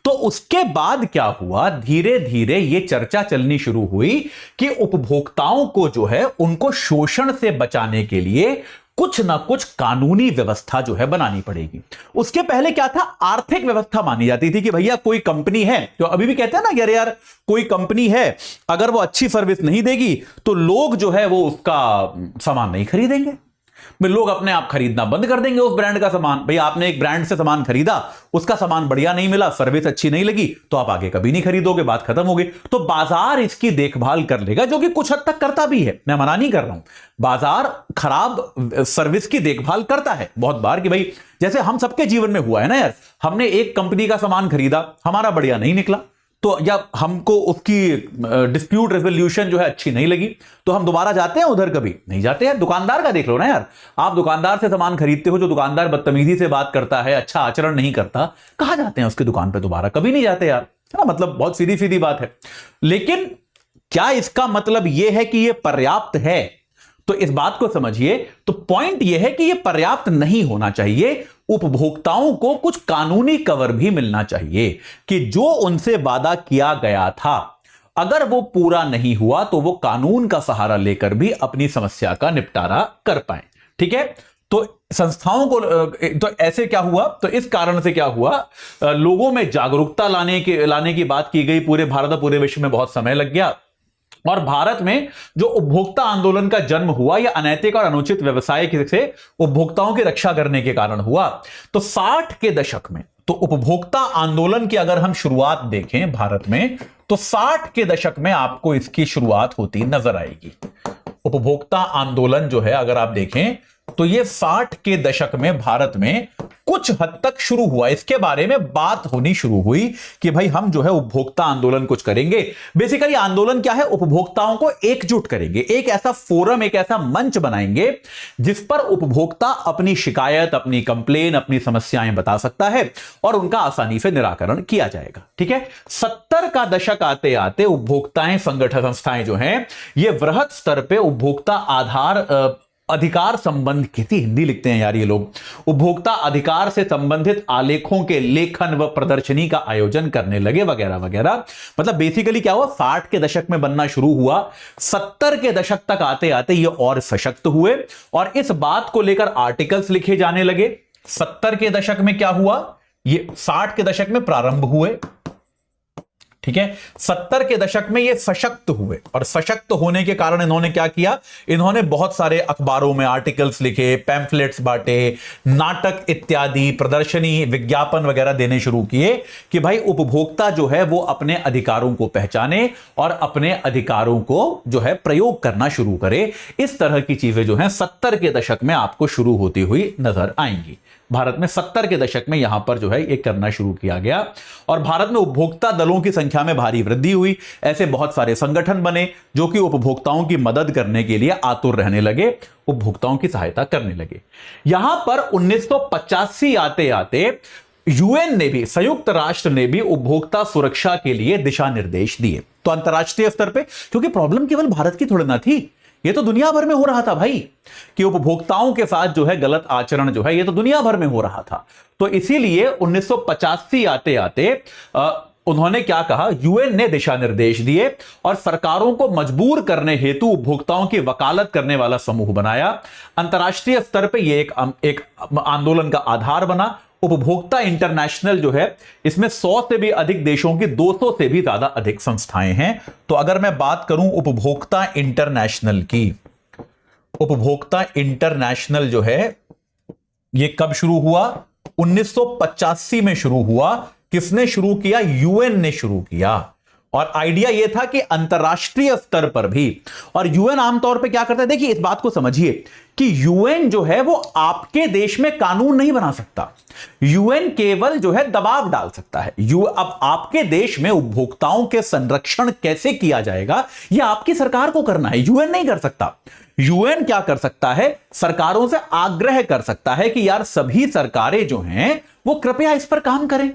तो उसके बाद क्या हुआ, धीरे धीरे ये चर्चा चलनी शुरू हुई कि उपभोक्ताओं को जो है उनको शोषण से बचाने के लिए कुछ ना कुछ कानूनी व्यवस्था जो है बनानी पड़ेगी। उसके पहले क्या था, आर्थिक व्यवस्था मानी जाती थी कि भैया कोई कंपनी है, तो अभी भी कहते हैं ना यार कोई कंपनी है, अगर वो अच्छी सर्विस नहीं देगी तो लोग जो है वो उसका सामान नहीं खरीदेंगे, लोग अपने आप खरीदना बंद कर देंगे उस ब्रांड का सामान। भाई आपने एक ब्रांड से सामान खरीदा, उसका सामान बढ़िया नहीं मिला, सर्विस अच्छी नहीं लगी, तो आप आगे कभी नहीं खरीदोगे, बात खत्म हो गई। तो बाजार इसकी देखभाल कर लेगा, जो कि कुछ हद तक करता भी है, मैं मना नहीं कर रहा हूं। बाजार खराब सर्विस की देखभाल करता है बहुत बार कि भाई जैसे हम सबके जीवन में हुआ है ना यार, हमने एक कंपनी का सामान खरीदा, हमारा बढ़िया नहीं निकला, तो या हमको उसकी डिस्प्यूट रेजोल्यूशन जो है अच्छी नहीं लगी तो हम दोबारा जाते हैं उधर? कभी नहीं जाते यार। दुकानदार का देख लो ना यार, आप दुकानदार से सामान खरीदते हो, जो दुकानदार बदतमीजी से बात करता है, अच्छा आचरण नहीं करता, कहां जाते हैं उसकी दुकान पे दोबारा? कभी नहीं जाते यार, है ना। मतलब बहुत सीधी सीधी बात है। लेकिन क्या इसका मतलब यह है कि यह पर्याप्त है? तो इस बात को समझिए। तो पॉइंट यह है कि यह पर्याप्त नहीं होना चाहिए। उपभोक्ताओं को कुछ कानूनी कवर भी मिलना चाहिए कि जो उनसे वादा किया गया था, अगर वो पूरा नहीं हुआ तो वो कानून का सहारा लेकर भी अपनी समस्या का निपटारा कर पाए। ठीक है। तो संस्थाओं को तो ऐसे क्या हुआ, तो इस कारण से क्या हुआ, लोगों में जागरूकता लाने की बात की गई। पूरे भारत और पूरे विश्व में बहुत समय लग गया। और भारत में जो उपभोक्ता आंदोलन का जन्म हुआ, यह अनैतिक और अनुचित व्यवसाय से उपभोक्ताओं की रक्षा करने के कारण हुआ। तो 60 के दशक में, तो उपभोक्ता आंदोलन की अगर हम शुरुआत देखें भारत में, तो 60 के दशक में आपको इसकी शुरुआत होती नजर आएगी। उपभोक्ता आंदोलन जो है अगर आप देखें तो यह 60 के दशक में भारत में कुछ हद तक शुरू हुआ। इसके बारे में बात होनी शुरू हुई कि भाई हम जो है उपभोक्ता आंदोलन कुछ करेंगे। बेसिकली आंदोलन क्या है, उपभोक्ताओं को एकजुट करेंगे, एक ऐसा फोरम, एक ऐसा मंच बनाएंगे जिस पर उपभोक्ता अपनी शिकायत, अपनी कंप्लेन, अपनी समस्याएं बता सकता है और उनका आसानी से निराकरण किया जाएगा। ठीक है। 70 का दशक आते आते उपभोक्ताएं, संगठन, संस्थाएं जो हैं, ये वृहद स्तर पे उपभोक्ता अधिकार संबंध, कितनी हिंदी लिखते हैं यार ये लोग, उपभोक्ता अधिकार से संबंधित आलेखों के लेखन व प्रदर्शनी का आयोजन करने लगे, वगैरह वगैरह। मतलब बेसिकली क्या हुआ, 60 के दशक में बनना शुरू हुआ, 70 के दशक तक आते आते ये और सशक्त हुए और इस बात को लेकर आर्टिकल्स लिखे जाने लगे। 70 के दशक में क्या हुआ, ये 60 के दशक में प्रारंभ हुए। ठीक है। 70 के दशक में ये सशक्त हुए और सशक्त होने के कारण इन्होंने क्या किया, इन्होंने बहुत सारे अखबारों में आर्टिकल्स लिखे, पैम्फलेट्स बांटे, नाटक इत्यादि, प्रदर्शनी, विज्ञापन वगैरह देने शुरू किए कि भाई उपभोक्ता जो है वो अपने अधिकारों को पहचाने और अपने अधिकारों को जो है प्रयोग करना शुरू करे। इस तरह की चीजें जो हैं 70 के दशक में आपको शुरू होती हुई नजर आएंगी। भारत में 70 के दशक में यहां पर जो है ये करना शुरू किया गया और भारत में उपभोक्ता दलों की संख्या में भारी वृद्धि हुई। ऐसे बहुत सारे संगठन बने जो कि उपभोक्ताओं की मदद करने के लिए आतुर रहने लगे, उपभोक्ताओं की सहायता करने लगे। यहां पर 1985 आते आते यूएन ने भी, संयुक्त राष्ट्र ने भी उपभोक्ता सुरक्षा के लिए दिशा निर्देश दिए। तो अंतरराष्ट्रीय स्तर पे, क्योंकि प्रॉब्लम केवल भारत की थोड़ी ना थी, ये तो दुनिया भर में हो रहा था भाई, कि उपभोक्ताओं के साथ जो है गलत आचरण जो है ये तो दुनिया भर में हो रहा था। तो इसीलिए 1985 आते आते उन्होंने क्या कहा, यूएन ने दिशा निर्देश दिए और सरकारों को मजबूर करने हेतु उपभोक्ताओं की वकालत करने वाला समूह बनाया। अंतरराष्ट्रीय स्तर पर यह एक आंदोलन का आधार बना। उपभोक्ता इंटरनेशनल जो है, इसमें 100 से भी अधिक देशों की 200 से भी ज्यादा अधिक संस्थाएं हैं। तो अगर मैं बात करूं उपभोक्ता इंटरनेशनल की, उपभोक्ता इंटरनेशनल जो है ये कब शुरू हुआ, 1985 में शुरू हुआ। किसने शुरू किया, यूएन ने शुरू किया। और आइडिया यह था कि अंतरराष्ट्रीय स्तर पर भी, और यूएन आमतौर पे क्या करता है, देखिए इस बात को समझिए कि यूएन जो है वो आपके देश में कानून नहीं बना सकता, यूएन केवल जो है दबाव डाल सकता है। अब आपके देश में उपभोक्ताओं के संरक्षण कैसे किया जाएगा यह आपकी सरकार को करना है, यूएन नहीं कर सकता। यूएन क्या कर सकता है, सरकारों से आग्रह कर सकता है कि यार सभी सरकारें जो हैं वो कृपया इस पर काम करें,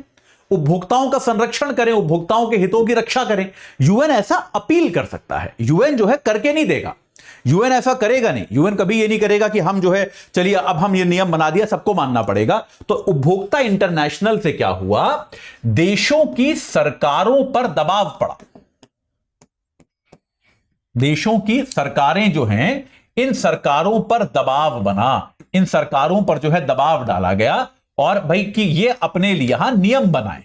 उपभोक्ताओं का संरक्षण करें, उपभोक्ताओं के हितों की रक्षा करें। यूएन ऐसा अपील कर सकता है, यूएन जो है करके नहीं देगा, यूएन ऐसा करेगा नहीं। यूएन कभी ये नहीं करेगा कि हम जो है चलिए अब हम ये नियम बना दिया सबको मानना पड़ेगा। तो उपभोक्ता इंटरनेशनल से क्या हुआ, देशों की सरकारों पर दबाव पड़ा, देशों की सरकारें जो हैं इन सरकारों पर दबाव बना, इन सरकारों पर जो है दबाव डाला गया और भाई कि ये अपने लिए यहां नियम बनाए,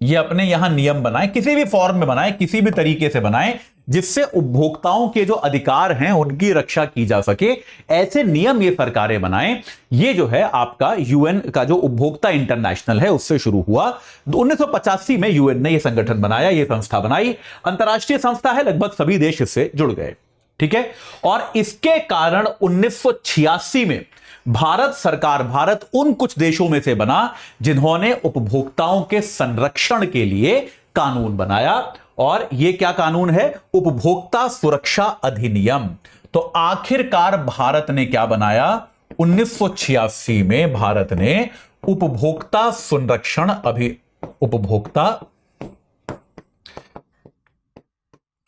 ये अपने यहां नियम बनाए, किसी भी फॉर्म में बनाए, किसी भी तरीके से बनाए जिससे उपभोक्ताओं के जो अधिकार हैं उनकी रक्षा की जा सके। ऐसे नियम ये सरकारें बनाएं। ये जो है आपका यूएन का जो उपभोक्ता इंटरनेशनल है उससे शुरू हुआ। 1985 में यूएन ने यह संगठन बनाया, यह संस्था बनाई, अंतरराष्ट्रीय संस्था है, लगभग सभी देश इससे जुड़ गए। ठीक है। और इसके कारण 1986 में भारत सरकार, भारत उन कुछ देशों में से बना जिन्होंने उपभोक्ताओं के संरक्षण के लिए कानून बनाया। और यह क्या कानून है? उपभोक्ता सुरक्षा अधिनियम। तो आखिरकार भारत ने क्या बनाया? 1986 में भारत ने उपभोक्ता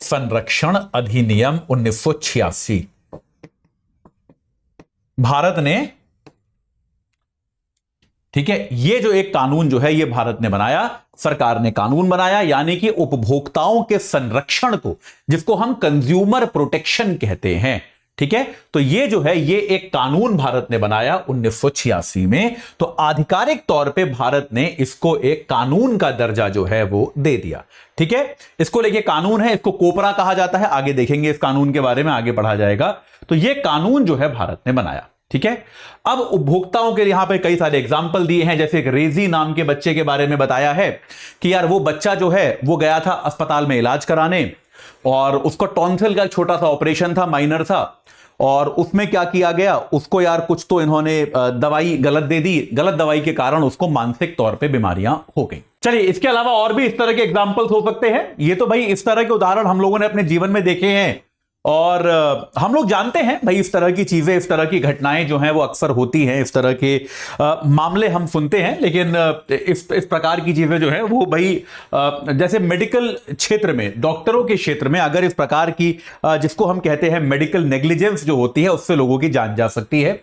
संरक्षण अधिनियम 1986 भारत ने, ठीक है, ये जो एक कानून जो है ये भारत ने बनाया, सरकार ने कानून बनाया, यानी कि उपभोक्ताओं के संरक्षण को, जिसको हम कंज्यूमर प्रोटेक्शन कहते हैं, ठीक है। तो ये जो है ये एक कानून भारत ने बनाया 1986 में। तो आधिकारिक तौर पे भारत ने इसको एक कानून का दर्जा जो है वो दे दिया, ठीक है। इसको लेके कानून है, इसको कोपरा कहा जाता है, आगे देखेंगे इस कानून के बारे में, आगे पढ़ा जाएगा। तो ये कानून जो है भारत ने बनाया, ठीक है। अब उपभोक्ताओं के यहां पे कई सारे एग्जाम्पल दिए हैं, जैसे एक रेजी नाम के बच्चे के बारे में बताया है कि यार वो बच्चा जो है वो गया था अस्पताल में इलाज कराने, और उसका टॉन्सिल का छोटा सा ऑपरेशन था, माइनर था, और उसमें क्या किया गया, उसको यार कुछ तो इन्होंने दवाई गलत दे दी, गलत दवाई के कारण उसको मानसिक तौर पे बीमारियां हो गई। चलिए, इसके अलावा और भी इस तरह के एग्जाम्पल्स हो सकते हैं। ये तो भाई इस तरह के उदाहरण हम लोगों ने अपने जीवन में देखे हैं, और हम लोग जानते हैं भाई इस तरह की चीजें, इस तरह की घटनाएं जो हैं वो अक्सर होती हैं, इस तरह के मामले हम सुनते हैं। लेकिन इस प्रकार की चीजें जो है वो भाई जैसे मेडिकल क्षेत्र में, डॉक्टरों के क्षेत्र में अगर इस प्रकार की जिसको हम कहते हैं मेडिकल नेग्लिजेंस जो होती है, उससे लोगों की जान जा सकती है।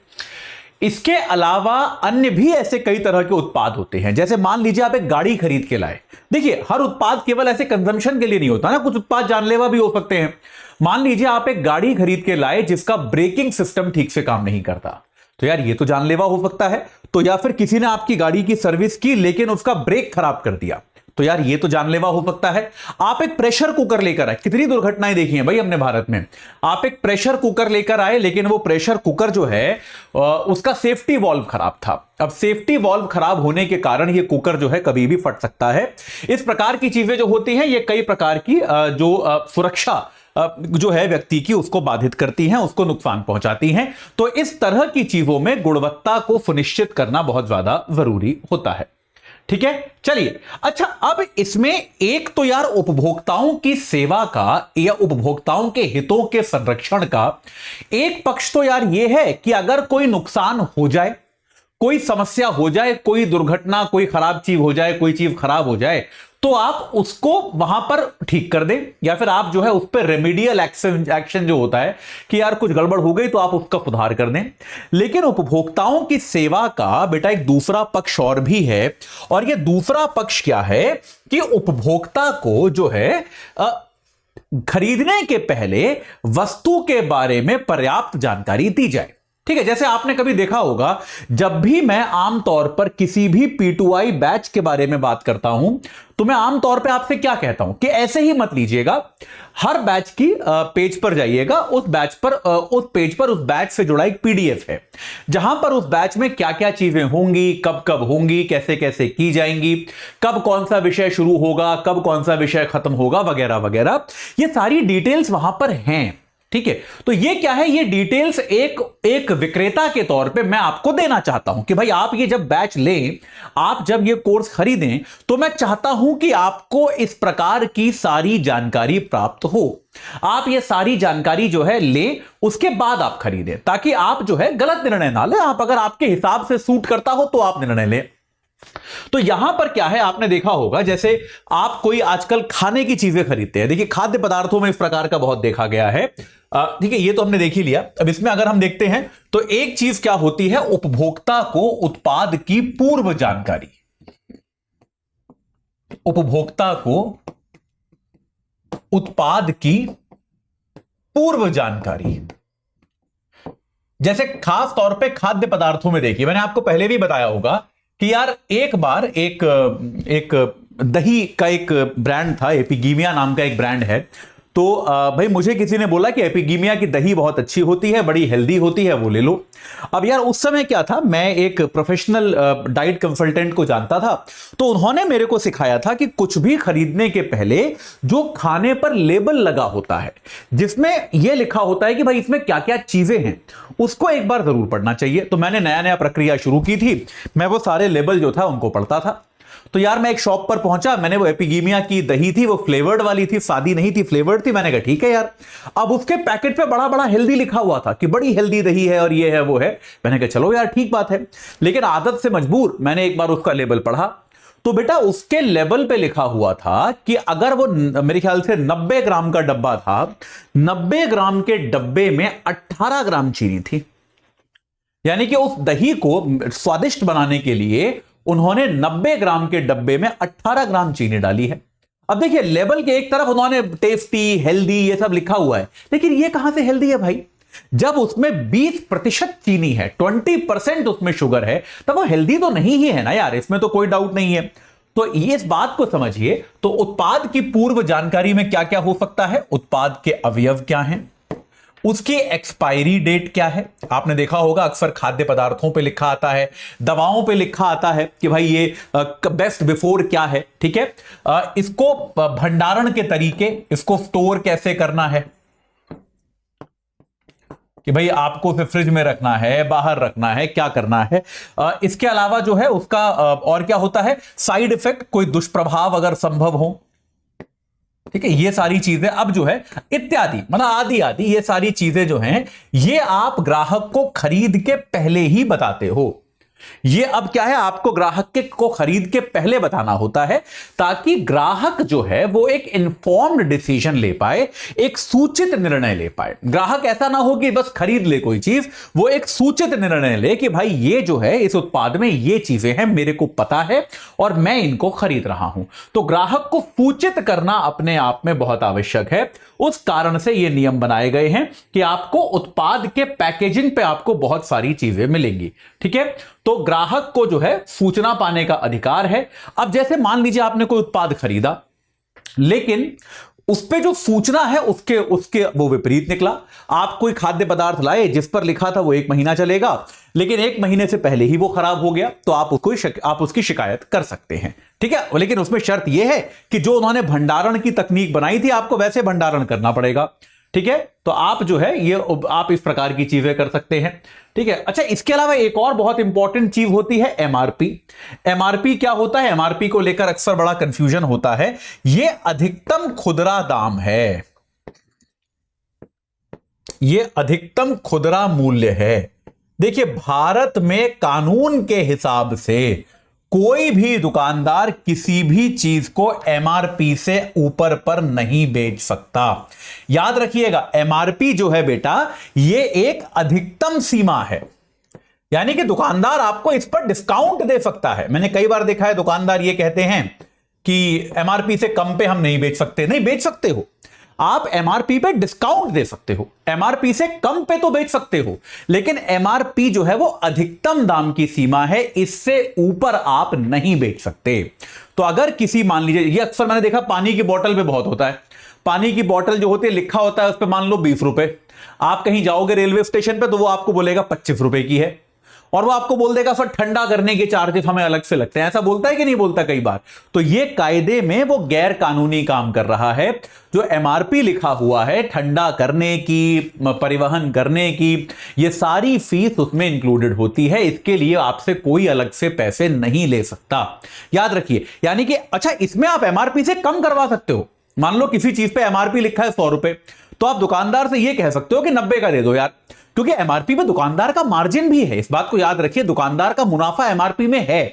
इसके अलावा अन्य भी ऐसे कई तरह के उत्पाद होते हैं। जैसे मान लीजिए आप एक गाड़ी खरीद के लाए, देखिए हर उत्पाद केवल ऐसे कंजम्पशन के लिए नहीं होता ना, कुछ उत्पाद जानलेवा भी हो सकते हैं। मान लीजिए आप एक गाड़ी खरीद के लाए जिसका ब्रेकिंग सिस्टम ठीक से काम नहीं करता, तो यार ये तो जानलेवा हो सकता है। तो या फिर किसी ने आपकी गाड़ी की सर्विस की लेकिन उसका ब्रेक खराब कर दिया, तो यार ये तो जानलेवा हो सकता है। आप एक प्रेशर कुकर लेकर आए, कितनी दुर्घटनाएं देखी हैं भाई हमने भारत में। आप एक प्रेशर कुकर लेकर आए, लेकिन वो प्रेशर कुकर जो है उसका सेफ्टी वॉल्व खराब था। अब सेफ्टी वॉल्व खराब होने के कारण ये कुकर जो है कभी भी फट सकता है। इस प्रकार की चीजें जो होती हैं, ये कई प्रकार की जो सुरक्षा जो है व्यक्ति की, उसको बाधित करती हैं, उसको नुकसान पहुंचाती हैं। तो इस तरह की चीजों में गुणवत्ता को सुनिश्चित करना बहुत ज्यादा जरूरी होता है, ठीक है। चलिए, अच्छा, अब इसमें एक तो यार उपभोक्ताओं की सेवा का या उपभोक्ताओं के हितों के संरक्षण का एक पक्ष तो यार ये है कि अगर कोई नुकसान हो जाए, कोई समस्या हो जाए, कोई दुर्घटना, कोई खराब चीज हो जाए, कोई चीज खराब हो जाए, तो आप उसको वहां पर ठीक कर दें, या फिर आप जो है उस पर रेमेडियल एक्शन जो होता है कि यार कुछ गड़बड़ हो गई तो आप उसका सुधार कर दें। लेकिन उपभोक्ताओं की सेवा का बेटा एक दूसरा पक्ष और भी है, और यह दूसरा पक्ष क्या है कि उपभोक्ता को जो है खरीदने के पहले वस्तु के बारे में पर्याप्त जानकारी दी जाए, ठीक है। जैसे आपने कभी देखा होगा, जब भी मैं आमतौर पर किसी भी P2I बैच के बारे में बात करता हूं, तो मैं आमतौर पे आपसे क्या कहता हूं कि ऐसे ही मत लीजिएगा, हर बैच की पेज पर जाइएगा, उस पेज पर उस बैच से जुड़ा एक PDF है, जहां पर उस बैच में क्या क्या चीजें होंगी, कब कब होंगी, कैसे कैसे की जाएंगी, कब कौन सा विषय शुरू होगा, कब कौन सा विषय खत्म होगा, वगैरह वगैरह, ये सारी डिटेल्स वहां पर हैं, ठीक है। तो ये क्या है, ये डिटेल्स एक विक्रेता के तौर पे मैं आपको देना चाहता हूं कि भाई आप ये जब बैच लें, आप जब ये कोर्स खरीदें, तो मैं चाहता हूं कि आपको इस प्रकार की सारी जानकारी प्राप्त हो। आप ये सारी जानकारी जो है लें, उसके बाद आप खरीदें, ताकि आप जो है गलत निर्णय ना लें। आप अगर आपके हिसाब से सूट करता हो तो आप निर्णय लें। तो यहां पर क्या है, आपने देखा होगा, जैसे आप कोई आजकल खाने की चीजें खरीदते हैं, देखिए खाद्य पदार्थों में इस प्रकार का बहुत देखा गया है, ठीक है, ये तो हमने देख ही लिया। अब इसमें अगर हम देखते हैं तो एक चीज क्या होती है, उपभोक्ता को उत्पाद की पूर्व जानकारी, उपभोक्ता को उत्पाद की पूर्व जानकारी। जैसे खास तौर पे खाद्य पदार्थों में देखिए, मैंने आपको पहले भी बताया होगा कि यार एक बार एक दही का एक ब्रांड था, एपिगीमिया नाम का एक ब्रांड है, तो भाई मुझे किसी ने बोला कि एपिगीमिया की दही बहुत अच्छी होती है, बड़ी हेल्दी होती है, वो ले लो। अब यार उस समय क्या था, मैं एक प्रोफेशनल डाइट कंसल्टेंट को जानता था, तो उन्होंने मेरे को सिखाया था कि कुछ भी खरीदने के पहले जो खाने पर लेबल लगा होता है जिसमें यह लिखा होता है कि भाई इसमें क्या क्या चीजें हैं, उसको एक बार जरूर पढ़ना चाहिए। तो मैंने नया नया प्रक्रिया शुरू की थी, मैं वो सारे लेबल जो था उनको पढ़ता था। तो यार मैं एक शॉप पर पहुंचा, मैंने वो एपिगीमिया की दही थी, वो फ्लेवर्ड वाली थी, सादी नहीं थी, फ्लेवर्ड थी। मैंने कहा ठीक है यार। अब उसके पैकेट पे बड़ा बड़ा हेल्दी लिखा हुआ था कि बड़ी हेल्दी दही है और ये है वो है। मैंने कहा चलो यार ठीक बात है, लेकिन आदत से मजबूर मैंने एक बार उसका लेबल पढ़ा। तो बेटा उसके लेवल पे लिखा हुआ था कि अगर वो मेरे ख्याल से 90 ग्राम का डब्बा था, 90 ग्राम के डब्बे में 18 ग्राम चीनी थी। यानी कि उस दही को स्वादिष्ट बनाने के लिए उन्होंने 90 ग्राम के डब्बे में 18 ग्राम चीनी डाली है। अब देखिए लेबल के एक तरफ उन्होंने टेस्टी, हेल्दी ये सब लिखा हुआ है, लेकिन ये कहां से हेल्दी है भाई? जब उसमें 20% चीनी है, 20% उसमें शुगर है, तब वो हेल्दी तो नहीं ही है ना यार, इसमें तो कोई डाउट नहीं है। तो ये इस बात को समझिए। तो उत्पाद की पूर्व जानकारी में क्या क्या हो सकता है, उत्पाद के अवयव क्या हैं, उसकी एक्सपायरी डेट क्या है। आपने देखा होगा अक्सर खाद्य पदार्थों पे लिखा आता है, दवाओं पे लिखा आता है कि भाई ये बेस्ट बिफोर क्या है, ठीक है। इसको भंडारण के तरीके, इसको स्टोर कैसे करना है, कि भाई आपको उसे फ्रिज में रखना है, बाहर रखना है, क्या करना है। इसके अलावा जो है उसका और क्या होता है, साइड इफेक्ट, कोई दुष्प्रभाव अगर संभव हो, ठीक है, ये सारी चीजें अब जो है इत्यादि, मतलब आदि आदि ये सारी चीजें जो हैं ये आप ग्राहक को खरीद के पहले ही बताते हो। ये अब क्या है, आपको ग्राहक को खरीद के पहले बताना होता है, ताकि ग्राहक जो है वो एक इंफॉर्म्ड डिसीजन ले पाए, एक सूचित निर्णय ले पाए। ग्राहक ऐसा ना हो कि बस खरीद ले कोई चीज, वो एक सूचित निर्णय ले कि भाई ये जो है इस उत्पाद में ये चीजें हैं, मेरे को पता है और मैं इनको खरीद रहा हूं। तो ग्राहक को सूचित करना अपने आप में बहुत आवश्यक है। उस कारण से ये नियम बनाए गए हैं कि आपको उत्पाद के पैकेजिंग पे आपको बहुत सारी चीजें मिलेंगी, ठीक है। तो ग्राहक को जो है सूचना पाने का अधिकार है। अब जैसे मान लीजिए आपने कोई उत्पाद खरीदा, लेकिन उस पे जो सूचना है उसके उसके वो विपरीत निकला। आप कोई खाद्य पदार्थ लाए जिस पर लिखा था वो 1 महीना चलेगा, लेकिन 1 महीने से पहले ही वो खराब हो गया, तो आप उसकी शिकायत कर सकते हैं, ठीक है। लेकिन उसमें शर्त यह है कि जो उन्होंने भंडारण की तकनीक बनाई थी आपको वैसे भंडारण करना पड़ेगा, ठीक है। तो आप जो है ये आप इस प्रकार की चीजें कर सकते हैं, ठीक है। अच्छा, इसके अलावा एक और बहुत इंपॉर्टेंट चीज होती है एमआरपी। एमआरपी क्या होता है? एमआरपी को लेकर अक्सर बड़ा कंफ्यूजन होता है। ये अधिकतम खुदरा दाम है, ये अधिकतम खुदरा मूल्य है। देखिए भारत में कानून के हिसाब से कोई भी दुकानदार किसी भी चीज को एमआरपी से ऊपर पर नहीं बेच सकता। याद रखिएगा एमआरपी जो है बेटा ये एक अधिकतम सीमा है, यानी कि दुकानदार आपको इस पर डिस्काउंट दे सकता है। मैंने कई बार देखा है दुकानदार ये कहते हैं कि एमआरपी से कम पे हम नहीं बेच सकते। नहीं बेच सकते हो, आप एमआरपी पे डिस्काउंट दे सकते हो, एमआरपी से कम पे तो बेच सकते हो, लेकिन एमआरपी जो है वो अधिकतम दाम की सीमा है, इससे ऊपर आप नहीं बेच सकते। तो अगर किसी, मान लीजिए ये अक्सर मैंने देखा पानी की बोतल पे बहुत होता है, पानी की बोतल जो होती है लिखा होता है उस पर मान लो 20 रुपए, आप कहीं जाओगे रेलवे स्टेशन पे तो वो आपको बोलेगा 25 रुपए की है, और वो आपको बोल देगा सर ठंडा करने के चार्जेस हमें अलग से लगते हैं। ऐसा बोलता है कि नहीं बोलता कई बार? तो ये कायदे में वो गैर कानूनी काम कर रहा है। जो एमआरपी लिखा हुआ है ठंडा करने की, परिवहन करने की, ये सारी फीस उसमें इंक्लूडेड होती है, इसके लिए आपसे कोई अलग से पैसे नहीं ले सकता। याद रखिए, यानी कि अच्छा इसमें आप एमआरपी से कम करवा सकते हो। मान लो किसी चीज पे एमआरपी लिखा है 100 रुपए, तो आप दुकानदार से ये कह सकते हो कि 90 का दे दो यार, क्योंकि एमआरपी पे दुकानदार का मार्जिन भी है। इस बात को याद रखिए, दुकानदार का मुनाफा एमआरपी में है,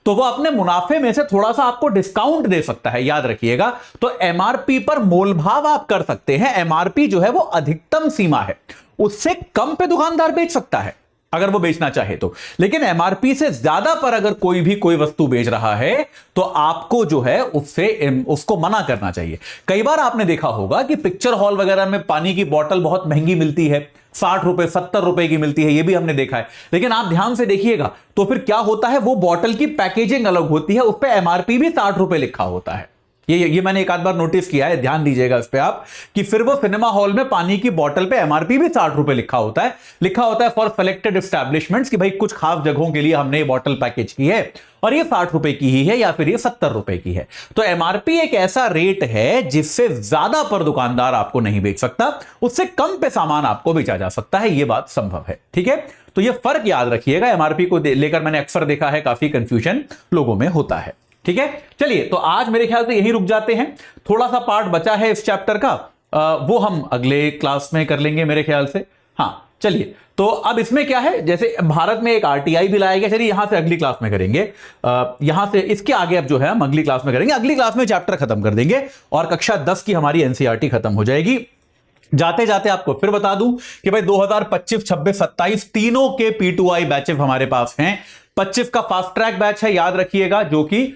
तो वो अपने मुनाफे में से थोड़ा सा आपको डिस्काउंट दे सकता है, याद रखिएगा। तो एमआरपी पर मोलभाव आप कर सकते हैं। एमआरपी जो है वो अधिकतम सीमा है, उससे कम पे दुकानदार बेच सकता है अगर वो बेचना चाहे तो, लेकिन एमआरपी से ज्यादा पर अगर कोई वस्तु बेच रहा है तो आपको जो है उसको मना करना चाहिए। कई बार आपने देखा होगा कि पिक्चर हॉल वगैरह में पानी की बोतल बहुत महंगी मिलती है, 60 रुपए 70 रुपए की मिलती है, ये भी हमने देखा है। लेकिन आप ध्यान से देखिएगा तो फिर क्या होता है, वो बोतल की पैकेजिंग अलग होती है, उस पर एमआरपी भी 60 रुपए लिखा होता है। ये मैंने एक आध बार नोटिस किया है, ध्यान दीजिएगा इस पे आप, कि फिर वो सिनेमा हॉल में पानी की बोतल पे एमआरपी भी 60 रुपए लिखा होता है फॉर सेलेक्टेड एस्टैब्लिशमेंट्स, कि भाई कुछ खास जगहों के लिए हमने ये बोतल पैकेज की है और ये 60 रुपए की ही है या फिर ये 70 रुपए की है। तो एमआरपी एक ऐसा रेट है जिससे ज्यादा पर दुकानदार आपको नहीं बेच सकता, उससे कम पे सामान आपको बेचा जा सकता है, ये बात संभव है। ठीक है, तो ये फर्क याद रखिएगा, एमआरपी को लेकर मैंने अक्सर देखा है काफी कंफ्यूजन लोगों में होता है। ठीक है, चलिए तो आज मेरे ख्याल से यही रुक जाते हैं, थोड़ा सा पार्ट बचा है इस चैप्टर का, वो हम अगले क्लास में कर लेंगे मेरे ख्याल से। हाँ चलिए, तो अब इसमें क्या है, जैसे भारत में एक आरटीआई भी लाया गया, चलिए यहां से अगली क्लास में करेंगे, यहां से इसके आगे अब जो है हम अगली क्लास में करेंगे, अगली क्लास में चैप्टर खत्म कर देंगे और कक्षा 10 की हमारी एनसीईआरटी खत्म हो जाएगी। जाते जाते आपको फिर बता दूं कि भाई 2025, 26, 27 तीनों के P2I बैचेस हमारे पास हैं। 25 का फास्ट ट्रैक बैच है, याद रखिएगा, जो कि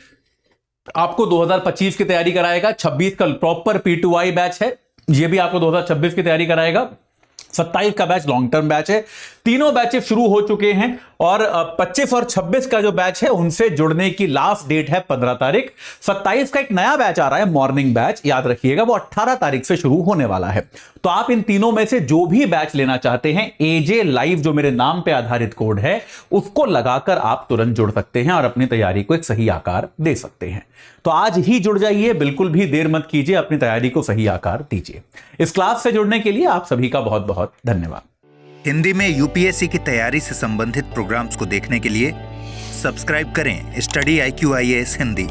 आपको 2025 की तैयारी कराएगा। 26 का प्रॉपर P2I बैच है, ये भी आपको 2026 की तैयारी कराएगा। 27 का बैच लॉन्ग टर्म बैच है। तीनों बैचेस शुरू हो चुके हैं और 25 और 26 का जो बैच है उनसे जुड़ने की लास्ट डेट है 15 तारीख। 27 का एक नया बैच आ रहा है, मॉर्निंग बैच, याद रखिएगा, वो 18 तारीख से शुरू होने वाला है। तो आप इन तीनों में से जो भी बैच लेना चाहते हैं, एजे लाइव जो मेरे नाम पे आधारित कोड है उसको लगाकर आप तुरंत जुड़ सकते हैं और अपनी तैयारी को एक सही आकार दे सकते हैं। तो आज ही जुड़ जाइए, बिल्कुल भी देर मत कीजिए, अपनी तैयारी को सही आकार दीजिए। इस क्लास से जुड़ने के लिए आप सभी का बहुत बहुत धन्यवाद। हिंदी में यूपीएससी की तैयारी से संबंधित प्रोग्राम्स को देखने के लिए सब्सक्राइब करें स्टडी IQ IAS हिंदी।